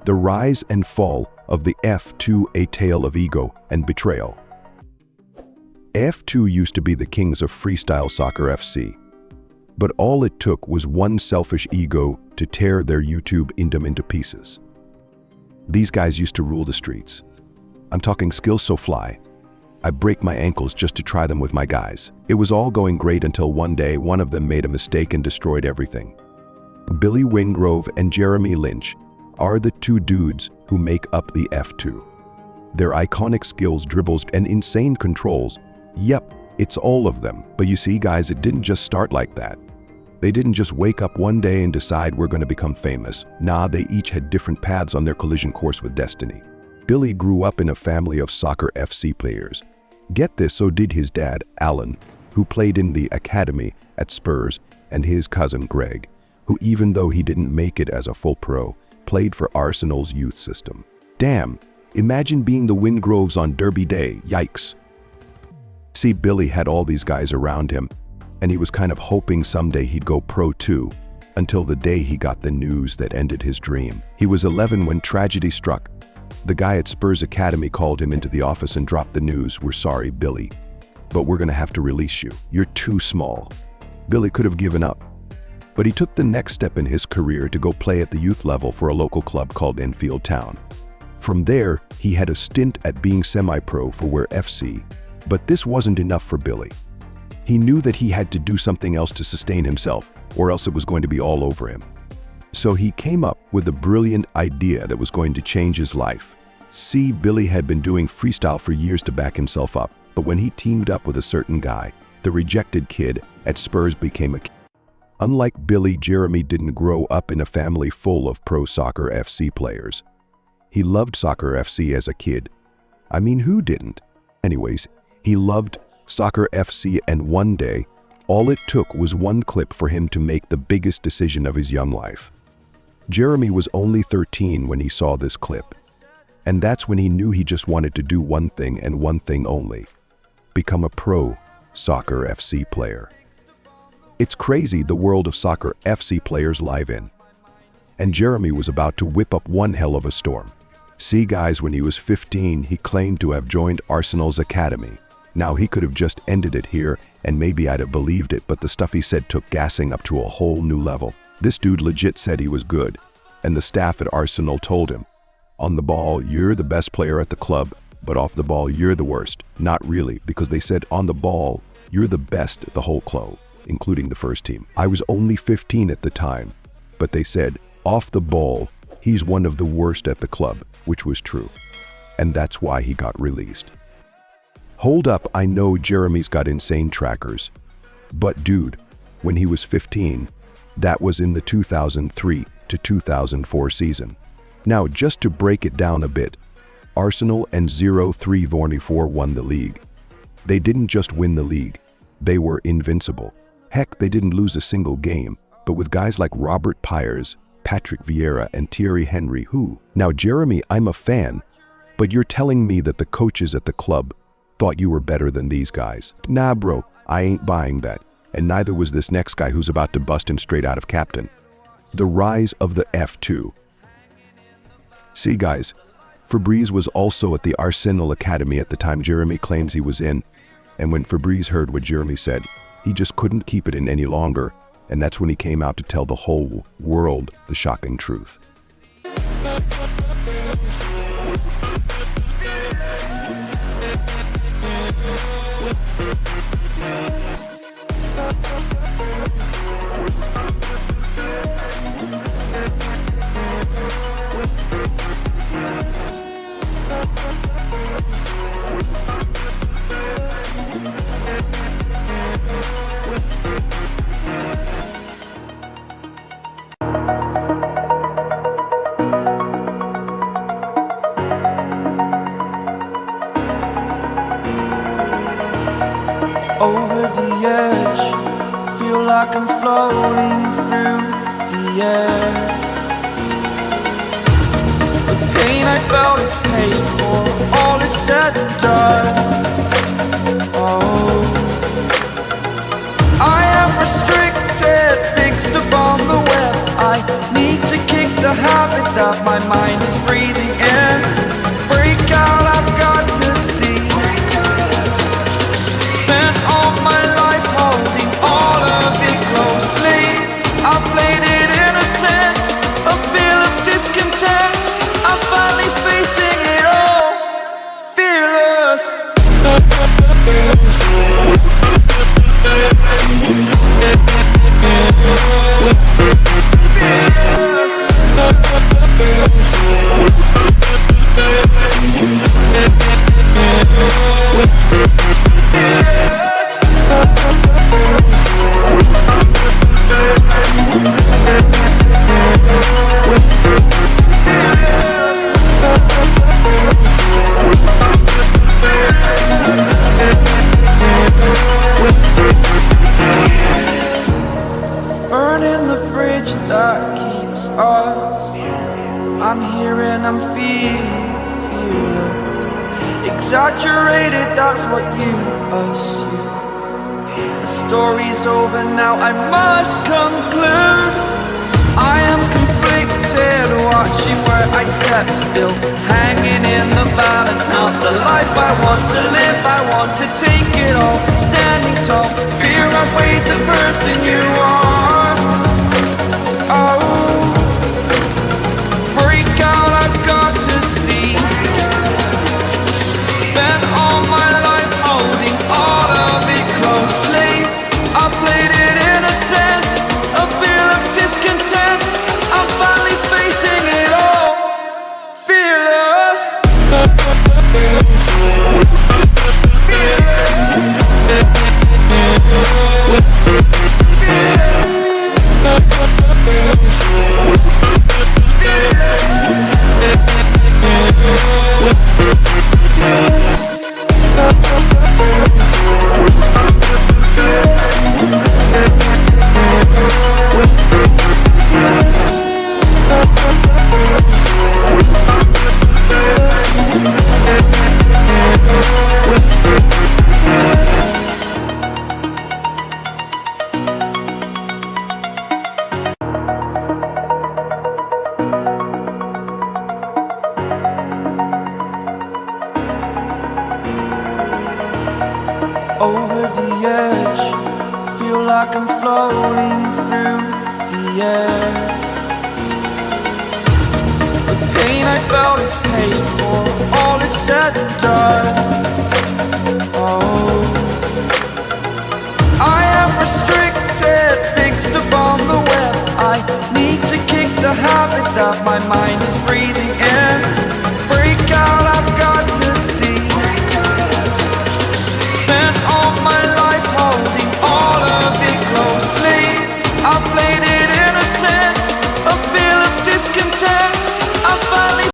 The rise and fall of the F2, a tale of ego and betrayal. F2 used to be the kings of freestyle soccer FC, but all it took was one selfish ego to tear their YouTube indom into pieces. These guys used to rule the streets. I'm talking skills so fly, I break my ankles just to try them with my guys. It was all going great until one day one of them made a mistake and destroyed everything. Billy Wingrove and Jeremy Lynch are the two dudes who make up the F2. Their iconic skills, dribbles, and insane controls. Yep, it's all of them. But you see, guys, it didn't just start like that. They didn't just wake up one day and decide we're going to become famous. Nah, they each had different paths on their collision course with destiny. Billy grew up in a family of soccer FC players. Get this, so did his dad, Alan, who played in the academy at Spurs, and his cousin, Greg, who, even though he didn't make it as a full pro, played for Arsenal's youth system. Damn, imagine being the Wingroves on Derby Day, yikes. See, Billy had all these guys around him, and he was kind of hoping someday he'd go pro too, until the day he got the news that ended his dream. He was 11 when tragedy struck. The guy at Spurs Academy called him into the office and dropped the news, "We're sorry, Billy, but we're gonna have to release you. You're too small." Billy could have given up, but he took the next step in his career to go play at the youth level for a local club called Enfield Town. From there, he had a stint at being semi-pro for Ware FC, but this wasn't enough for Billy. He knew that he had to do something else to sustain himself, or else it was going to be all over him. So he came up with a brilliant idea that was going to change his life. See, Billy had been doing freestyle for years to back himself up, but when he teamed up with a certain guy, the rejected kid at Spurs became a king. Unlike Billy, Jeremy didn't grow up in a family full of pro soccer FC players. He loved soccer FC as a kid. I mean, who didn't? Anyways, he loved soccer FC, and one day, all it took was one clip for him to make the biggest decision of his young life. Jeremy was only 13 when he saw this clip, and that's when he knew he just wanted to do one thing and one thing only: become a pro soccer FC player. It's crazy the world of soccer FC players live in. And Jeremy was about to whip up one hell of a storm. See, guys, when he was 15, he claimed to have joined Arsenal's academy. Now, he could have just ended it here, and maybe I'd have believed it, but the stuff he said took gassing up to a whole new level. This dude legit said he was good, and the staff at Arsenal told him, "On the ball, you're the best player at the club, but off the ball, you're the worst." Not really, because they said on the ball, you're the best at the whole club, including the first team. I was only 15 at the time, but they said, off the ball, he's one of the worst at the club, which was true. And that's why he got released. Hold up, I know Jeremy's got insane trackers, but dude, when he was 15, that was in the 2003 to 2004 season. Now, just to break it down a bit, Arsenal and 03-24 won the league. They didn't just win the league, they were invincible. Heck, they didn't lose a single game, but with guys like Robert Pires, Patrick Vieira, and Thierry Henry, who? Now, Jeremy, I'm a fan, but you're telling me that the coaches at the club thought you were better than these guys? Nah, bro, I ain't buying that, and neither was this next guy who's about to bust him straight out of captain. The rise of the F2. See, guys, Fabrice was also at the Arsenal Academy at the time Jeremy claims he was in, and when Fabrice heard what Jeremy said, he just couldn't keep it in any longer, and that's when he came out to tell the whole world the shocking truth. Over the edge, feel like I'm floating through the air. The pain I felt is paid for, all is said and done. Oh, I am restricted, fixed upon the web. I need to kick the the habit that my mind is breathing in. Break out, I've got to see. Spent all my life holding all of it closely. I played it innocent, a feel of discontent. I'm finally facing it all, fearless. Burning the bridge that keeps us. I'm here and I'm feeling fearless. Exaggerated, that's what you assume. The story's over now, I must conclude. I am conflicted, watching where I step still, hanging in the balance. Not the life I want to live, I want to take it all. Standing tall, fear I've weighed the person you are. Oh, break out, I've got to see. Spent all my life holding all of it closely. I played it innocent, a feel of discontent. I'm finally facing it all, fearless. Over the edge, feel like I'm floating through the air. The pain I felt is paid for, all is said and done. Oh, I am restricted, fixed upon the web. I need to kick the habit that my mind is breathing